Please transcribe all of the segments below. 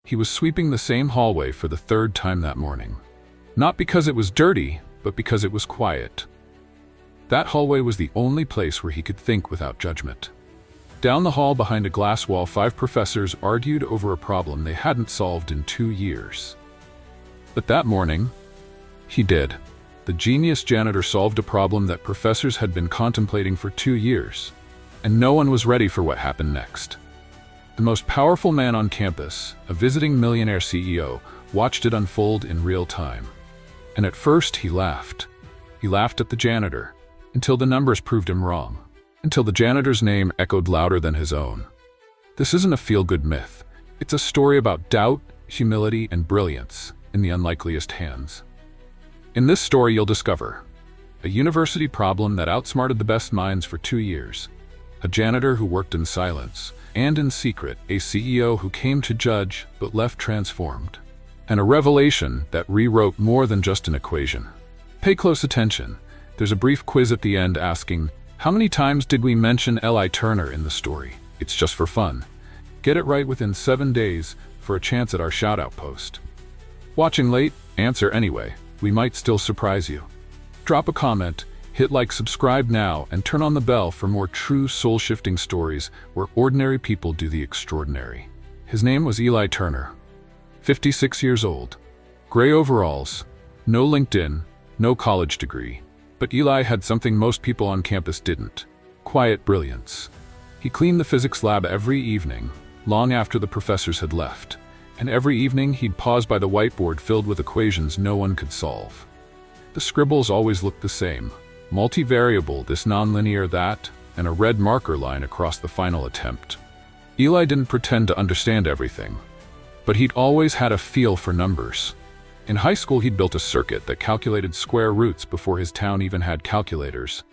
He was sweeping the same hallway for the third time that morning. Not because it was dirty, but because it was quiet. That hallway was the only place where he could think without judgment. Down the hall behind a glass wall, 5 professors argued over a problem they hadn't solved in 2 years. But that morning, he did. The genius janitor solved a problem that professors had been contemplating for 2 years, and no one was ready for what happened next. The most powerful man on campus, a visiting Millionaire CEO, watched it unfold in real time. And at first he laughed. He laughed at the janitor, until the numbers proved him wrong, until the janitor's name echoed louder than his own. This isn't a feel-good myth. It's a story about doubt, humility, and brilliance in the unlikeliest hands. In this story you'll discover a university problem that outsmarted the best minds for 2 years, a janitor who worked in silence, and in secret, a CEO who came to judge but left transformed, and a revelation that rewrote more than just an equation. Pay close attention. There's a brief quiz at the end asking, how many times did we mention Eli Turner in the story? It's just for fun. Get it right within 7 days for a chance at our shout-out post. Watching late? Answer anyway. We might still surprise you. Drop a comment, hit like, subscribe now, and turn on the bell for more true soul-shifting stories where ordinary people do the extraordinary. His name was Eli Turner, 56 years old, gray overalls, no LinkedIn, no college degree. But Eli had something most people on campus didn't: quiet brilliance. He cleaned the physics lab every evening, long after the professors had left, and every evening he'd pause by the whiteboard filled with equations no one could solve. The scribbles always looked the same: multivariable this, nonlinear that, and a red marker line across the final attempt. Eli didn't pretend to understand everything, but he'd always had a feel for numbers. In high school he'd built a circuit that calculated square roots before his town even had calculators.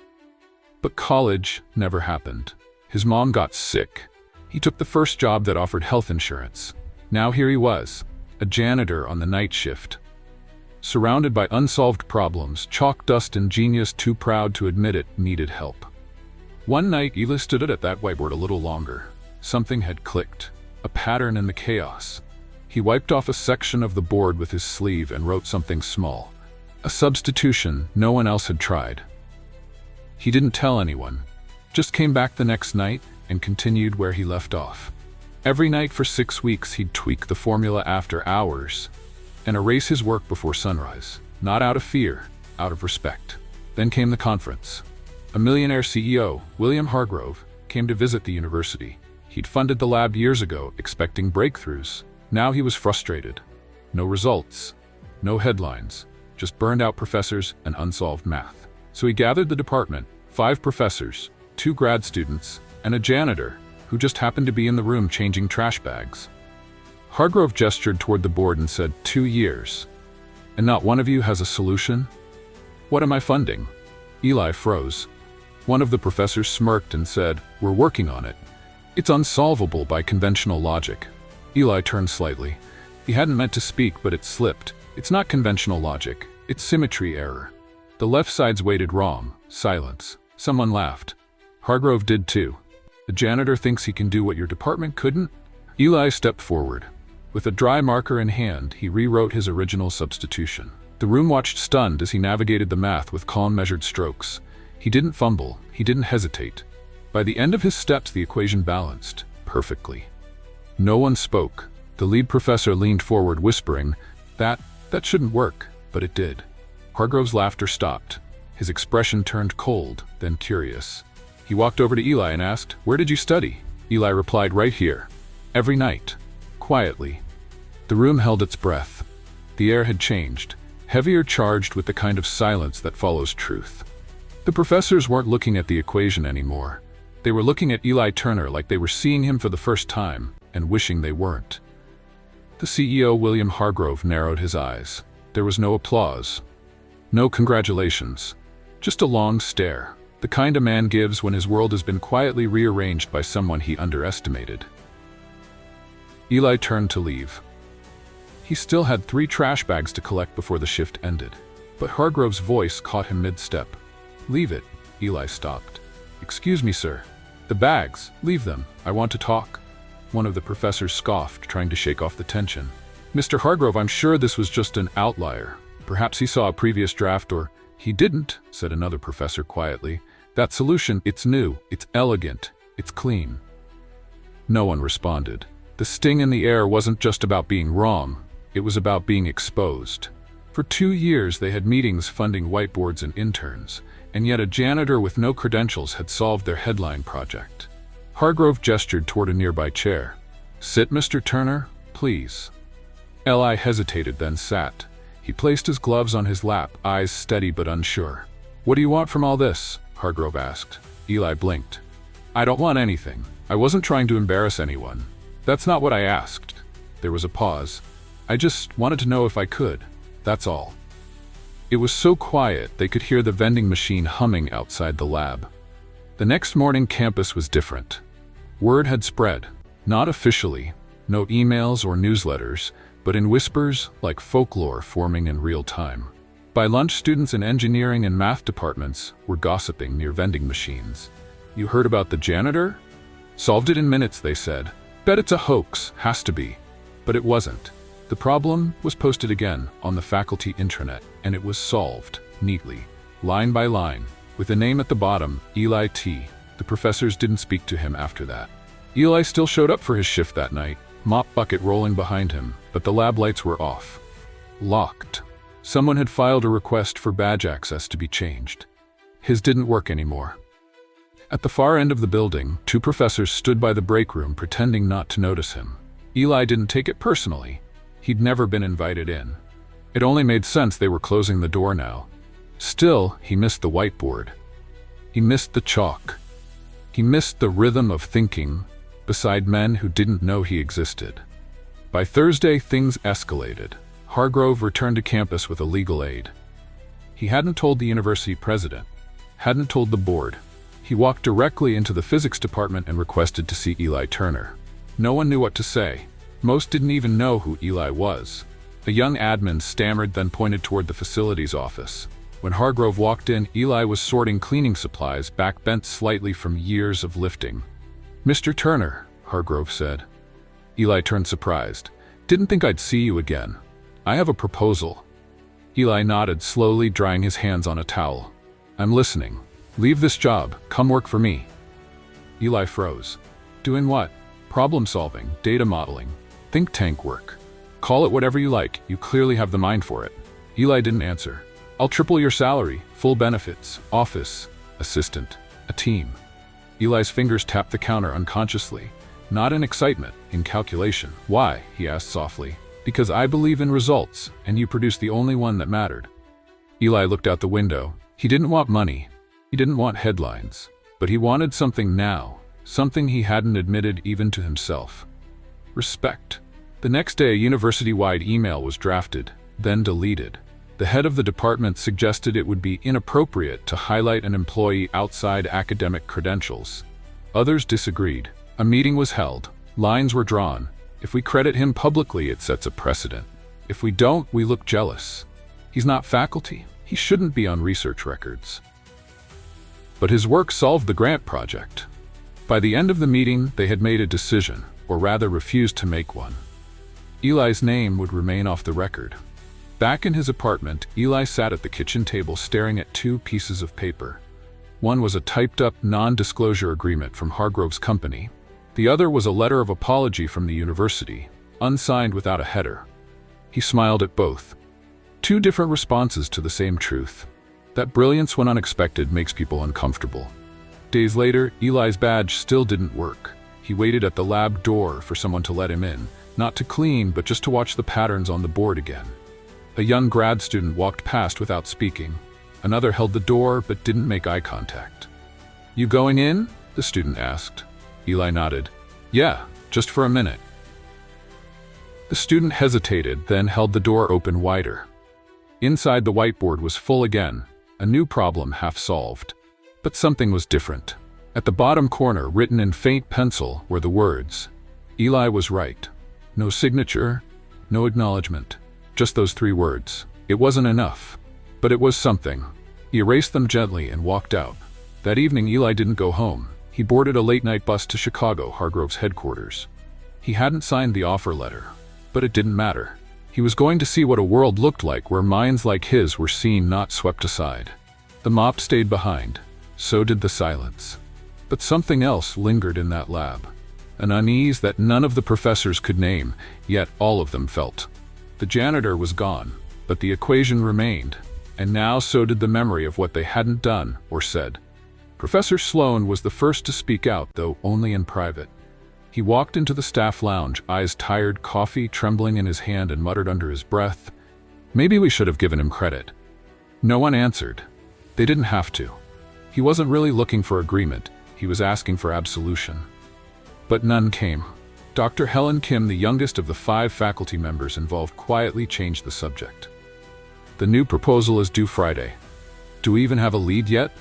But college never happened. His mom got sick. He took the first job that offered health insurance. Now here he was, a janitor on the night shift, surrounded by unsolved problems, chalk dust, and genius too proud to admit it needed help. One night, Eli stood at that whiteboard a little longer. Something had clicked, a pattern in the chaos. He wiped off a section of the board with his sleeve and wrote something small, a substitution no one else had tried. He didn't tell anyone, just came back the next night and continued where he left off. Every night for 6 weeks he'd tweak the formula after hours and erase his work before sunrise, not out of fear, out of respect. Then came the conference. A Millionaire CEO, William Hargrove, came to visit the university. He'd funded the lab years ago, expecting breakthroughs. Now he was frustrated. No results, no headlines, just burned-out professors and unsolved math. So he gathered the department, 5 professors, 2 grad students, and a janitor who just happened to be in the room changing trash bags. Hargrove gestured toward the board and said, 2 years. And not one of you has a solution? What am I funding? Eli froze. One of the professors smirked and said, we're working on it. It's unsolvable by conventional logic. Eli turned slightly. He hadn't meant to speak, but it slipped. It's not conventional logic. It's symmetry error. The left side's weighted wrong. Silence. Someone laughed. Hargrove did too. The janitor thinks he can do what your department couldn't? Eli stepped forward. With a dry marker in hand, he rewrote his original substitution. The room watched stunned as he navigated the math with calm, measured strokes. He didn't fumble. He didn't hesitate. By the end of his steps, the equation balanced perfectly. No one spoke. The lead professor leaned forward, whispering, that shouldn't work, but it did. Hargrove's laughter stopped. His expression turned cold, then curious. He walked over to Eli and asked, where did you study? Eli replied, right here. Every night. Quietly. The room held its breath. The air had changed, heavier, charged with the kind of silence that follows truth. The professors weren't looking at the equation anymore. They were looking at Eli Turner like they were seeing him for the first time and wishing they weren't. The CEO, William Hargrove, narrowed his eyes. There was no applause. No congratulations. Just a long stare, the kind a man gives when his world has been quietly rearranged by someone he underestimated. Eli turned to leave. He still had 3 trash bags to collect before the shift ended, but Hargrove's voice caught him mid-step. Leave it. Eli stopped. Excuse me, sir. The bags. Leave them. I want to talk. one of the professors scoffed, trying to shake off the tension. Mr. Hargrove, I'm sure this was just an outlier. Perhaps he saw a previous draft or... He didn't, said another professor quietly. That solution, it's new, it's elegant, it's clean. No one responded. The sting in the air wasn't just about being wrong, it was about being exposed. For 2 years they had meetings funding whiteboards and interns, and yet a janitor with no credentials had solved their headline project. Hargrove gestured toward a nearby chair. Sit, Mr. Turner, please. Eli hesitated, then sat. He placed his gloves on his lap, eyes steady but unsure. What do you want from all this? Hargrove asked. Eli blinked. I don't want anything. I wasn't trying to embarrass anyone. That's not what I asked. There was a pause. I just wanted to know if I could. That's all. It was so quiet they could hear the vending machine humming outside the lab. The next morning campus was different. Word had spread, not officially, no emails or newsletters, but in whispers like folklore forming in real time. By lunch, students in engineering and math departments were gossiping near vending machines. You heard about the janitor? Solved it in minutes, they said. Bet it's a hoax, has to be. But it wasn't. The problem was posted again on the faculty intranet, and it was solved, neatly, line by line, with a name at the bottom, Eli T. The professors didn't speak to him after that. Eli still showed up for his shift that night, mop bucket rolling behind him, but the lab lights were off. Locked. Someone had filed a request for badge access to be changed. His didn't work anymore. At the far end of the building, 2 professors stood by the break room pretending not to notice him. Eli didn't take it personally. He'd never been invited in. It only made sense they were closing the door now. Still, he missed the whiteboard. He missed the chalk. He missed the rhythm of thinking beside men who didn't know he existed. By Thursday, things escalated. Hargrove returned to campus with a legal aid. He hadn't told the university president, hadn't told the board. He walked directly into the physics department and requested to see Eli Turner. No one knew what to say. Most didn't even know who Eli was. A young admin stammered, then pointed toward the facilities office. When Hargrove walked in, Eli was sorting cleaning supplies, back bent slightly from years of lifting. Mr. Turner, Hargrove said. Eli turned surprised. Didn't think I'd see you again. I have a proposal. Eli nodded slowly, drying his hands on a towel. I'm listening. Leave this job. Come work for me. Eli froze. Doing what? Problem solving, data modeling, think tank work. Call it whatever you like. You clearly have the mind for it. Eli didn't answer. I'll triple your salary, full benefits, office, assistant, a team. Eli's fingers tapped the counter unconsciously, not in excitement, in calculation. Why? He asked softly. Because I believe in results, and you produced the only one that mattered. Eli looked out the window. He didn't want money. He didn't want headlines. But he wanted something now, something he hadn't admitted even to himself. Respect. The next day, a university-wide email was drafted, then deleted. The head of the department suggested it would be inappropriate to highlight an employee outside academic credentials. Others disagreed. A meeting was held. Lines were drawn. If we credit him publicly, it sets a precedent. If we don't, we look jealous. He's not faculty. He shouldn't be on research records. But his work solved the grant project. By the end of the meeting, they had made a decision, or rather refused to make one. Eli's name would remain off the record. Back in his apartment, Eli sat at the kitchen table staring at 2 pieces of paper. One was a typed-up non-disclosure agreement from Hargrove's company. The other was a letter of apology from the university, unsigned without a header. He smiled at both. 2 different responses to the same truth. That brilliance, when unexpected, makes people uncomfortable. Days later, Eli's badge still didn't work. He waited at the lab door for someone to let him in, not to clean, but just to watch the patterns on the board again. A young grad student walked past without speaking. Another held the door but didn't make eye contact. You going in? The student asked. Eli nodded. Yeah, just for a minute. The student hesitated, then held the door open wider. Inside, the whiteboard was full again, a new problem half solved. But something was different. At the bottom corner, written in faint pencil, were the words, Eli was right. No signature, no acknowledgement. Just those 3 words. It wasn't enough, but it was something. He erased them gently and walked out. That evening, Eli didn't go home. He boarded a late-night bus to Chicago, Hargrove's headquarters. He hadn't signed the offer letter, but it didn't matter. He was going to see what a world looked like where minds like his were seen, not swept aside. The mop stayed behind. So did the silence. But something else lingered in that lab. An unease that none of the professors could name, yet all of them felt. The janitor was gone, but the equation remained, and now so did the memory of what they hadn't done or said. Professor Sloan was the first to speak out, though only in private. He walked into the staff lounge, eyes tired, coffee trembling in his hand, and muttered under his breath, "Maybe we should have given him credit." No one answered. They didn't have to. He wasn't really looking for agreement, he was asking for absolution. But none came. Dr. Helen Kim, the youngest of the 5 faculty members involved, quietly changed the subject. "The new proposal is due Friday. Do we even have a lead yet?"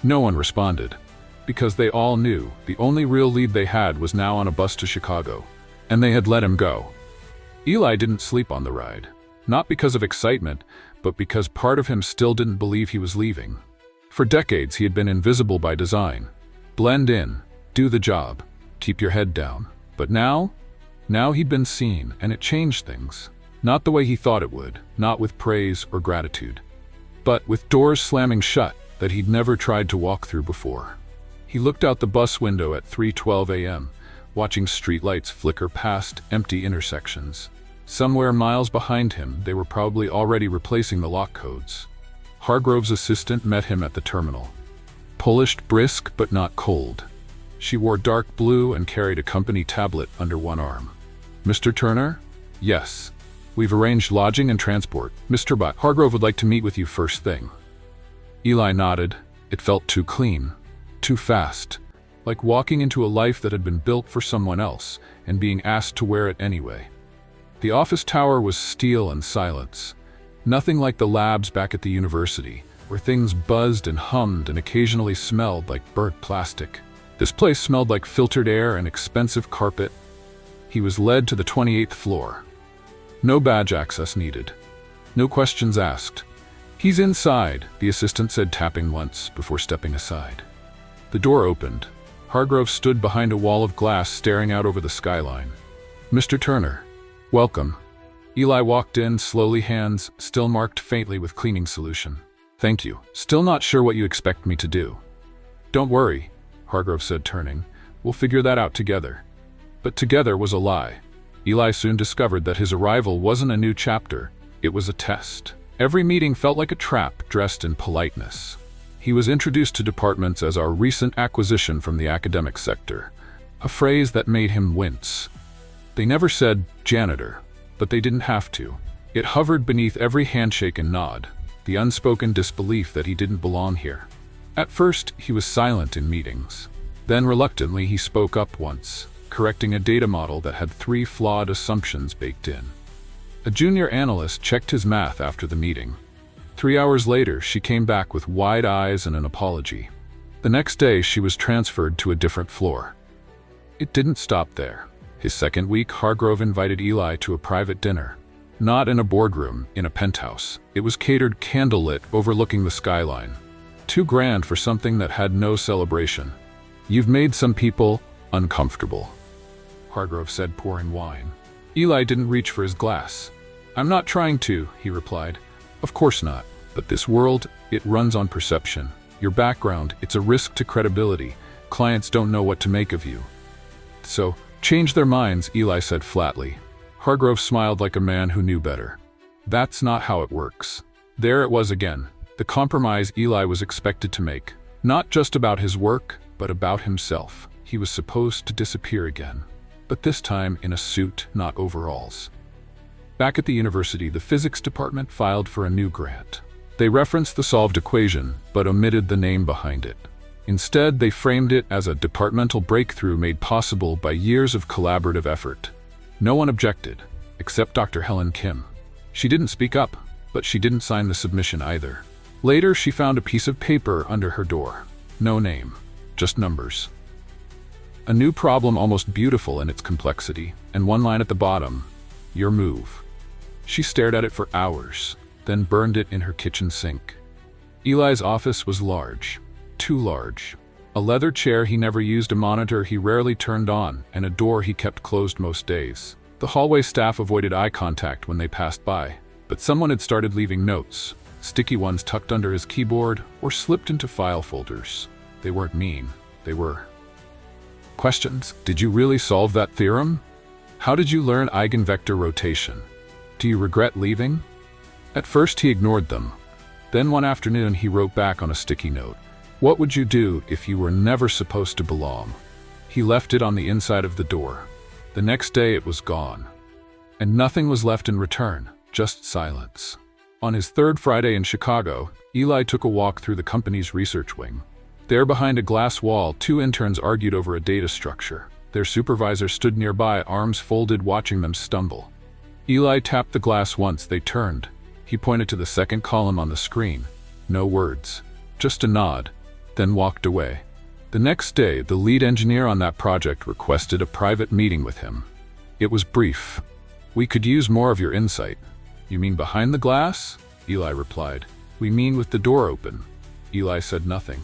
No one responded, because they all knew the only real lead they had was now on a bus to Chicago, and they had let him go. Eli didn't sleep on the ride, not because of excitement, but because part of him still didn't believe he was leaving. For decades he had been invisible by design. Blend in, do the job, keep your head down. But now he'd been seen, and it changed things. Not the way he thought it would, not with praise or gratitude, but with doors slamming shut that he'd never tried to walk through before. He looked out the bus window at 3:12 a.m., watching streetlights flicker past empty intersections. Somewhere miles behind him, they were probably already replacing the lock codes. Hargrove's assistant met him at the terminal. Polished, brisk, but not cold. She wore dark blue and carried a company tablet under one arm. "Mr. Turner?" "Yes. We've arranged lodging and transport. Mr. Butt, Hargrove would like to meet with you first thing." Eli nodded. It felt too clean. Too fast, like walking into a life that had been built for someone else and being asked to wear it anyway. The office tower was steel and silence. Nothing like the labs back at the university, where things buzzed and hummed and occasionally smelled like burnt plastic. This place smelled like filtered air and expensive carpet. He was led to the 28th floor. No badge access needed. No questions asked. "He's inside," the assistant said, tapping once before stepping aside. The door opened. Hargrove stood behind a wall of glass, staring out over the skyline. "Mr. Turner, welcome." Eli walked in, slowly, hands still marked faintly with cleaning solution. "Thank you. Still not sure what you expect me to do." "Don't worry," Hargrove said, turning. "We'll figure that out together." But together was a lie. Eli soon discovered that his arrival wasn't a new chapter, it was a test. Every meeting felt like a trap dressed in politeness. He was introduced to departments as our recent acquisition from the academic sector, a phrase that made him wince. They never said janitor, but they didn't have to. It hovered beneath every handshake and nod, the unspoken disbelief that he didn't belong here. At first, he was silent in meetings. Then reluctantly he spoke up once, correcting a data model that had 3 flawed assumptions baked in. A junior analyst checked his math after the meeting. 3 hours later, she came back with wide eyes and an apology. The next day, she was transferred to a different floor. It didn't stop there. His second week, Hargrove invited Eli to a private dinner. Not in a boardroom, in a penthouse. It was catered candlelit, overlooking the skyline. Too grand for something that had no celebration. "You've made some people uncomfortable," Hargrove said, pouring wine. Eli didn't reach for his glass. "I'm not trying to," he replied. "Of course not. But this world, it runs on perception. Your background, it's a risk to credibility. Clients don't know what to make of you. So, change their minds," Eli said flatly. Hargrove smiled like a man who knew better. That's not how it works. There it was again, the compromise Eli was expected to make. Not just about his work, but about himself. He was supposed to disappear again, but this time in a suit, not overalls. Back at the university, the physics department filed for a new grant. They referenced the solved equation, but omitted the name behind it. Instead, they framed it as a departmental breakthrough made possible by years of collaborative effort. No one objected, except Dr. Helen Kim. She didn't speak up, but she didn't sign the submission either. Later, she found a piece of paper under her door. No name, just numbers. A new problem, almost beautiful in its complexity, and one line at the bottom, "Your move." She stared at it for hours, then burned it in her kitchen sink. Eli's office was large, too large. A leather chair he never used, a monitor he rarely turned on, and a door he kept closed most days. The hallway staff avoided eye contact when they passed by, but someone had started leaving notes, sticky ones tucked under his keyboard or slipped into file folders. They weren't mean, they were questions. Did you really solve that theorem? How did you learn eigenvector rotation? Do you regret leaving? At first he ignored them. Then one afternoon he wrote back on a sticky note. What would you do if you were never supposed to belong? He left it on the inside of the door. The next day it was gone. And nothing was left in return, just silence. On his third Friday in Chicago, Eli took a walk through the company's research wing. There behind a glass wall, two interns argued over a data structure. Their supervisor stood nearby, arms folded, watching them stumble. Eli tapped the glass once. They turned. He pointed to the second column on the screen. No words, just a nod, then walked away. The next day, the lead engineer on that project requested a private meeting with him. It was brief. We could use more of your insight. You mean behind the glass? Eli replied. We mean with the door open. Eli said nothing.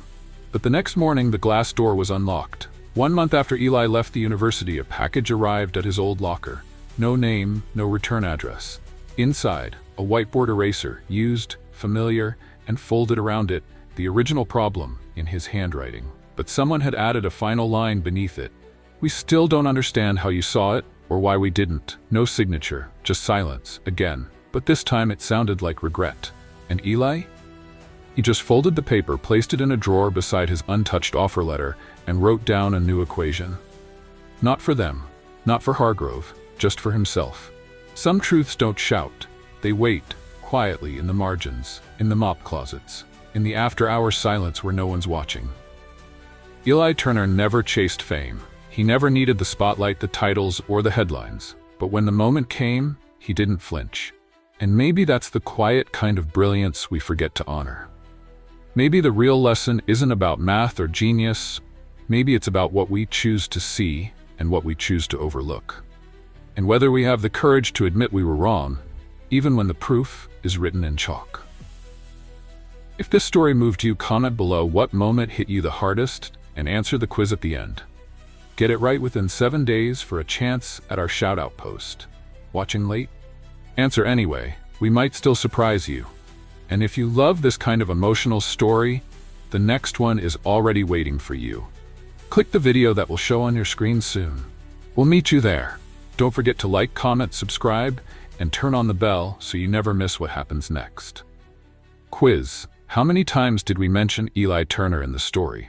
But the next morning, the glass door was unlocked. 1 month after Eli left the university, a package arrived at his old locker. No name, no return address. Inside, a whiteboard eraser, used, familiar, and folded around it, the original problem in his handwriting. But someone had added a final line beneath it. We still don't understand how you saw it, or why we didn't. No signature, just silence, again. But this time it sounded like regret. And Eli? He just folded the paper, placed it in a drawer beside his untouched offer letter, and wrote down a new equation. Not for them, not for Hargrove, just for himself. Some truths don't shout. They wait, quietly in the margins, in the mop closets, in the after-hour silence where no one's watching. Eli Turner never chased fame. He never needed the spotlight, the titles, or the headlines. But when the moment came, he didn't flinch. And maybe that's the quiet kind of brilliance we forget to honor. Maybe the real lesson isn't about math or genius. Maybe it's about what we choose to see and what we choose to overlook. And whether we have the courage to admit we were wrong, even when the proof is written in chalk. If this story moved you, comment below what moment hit you the hardest and answer the quiz at the end. Get it right within 7 days for a chance at our shout-out post. Watching late? Answer anyway. We might still surprise you. And if you love this kind of emotional story, the next one is already waiting for you. Click the video that will show on your screen soon. We'll meet you there. Don't forget to like, comment, subscribe, and turn on the bell so you never miss what happens next. Quiz: how many times did we mention Eli Turner in the story?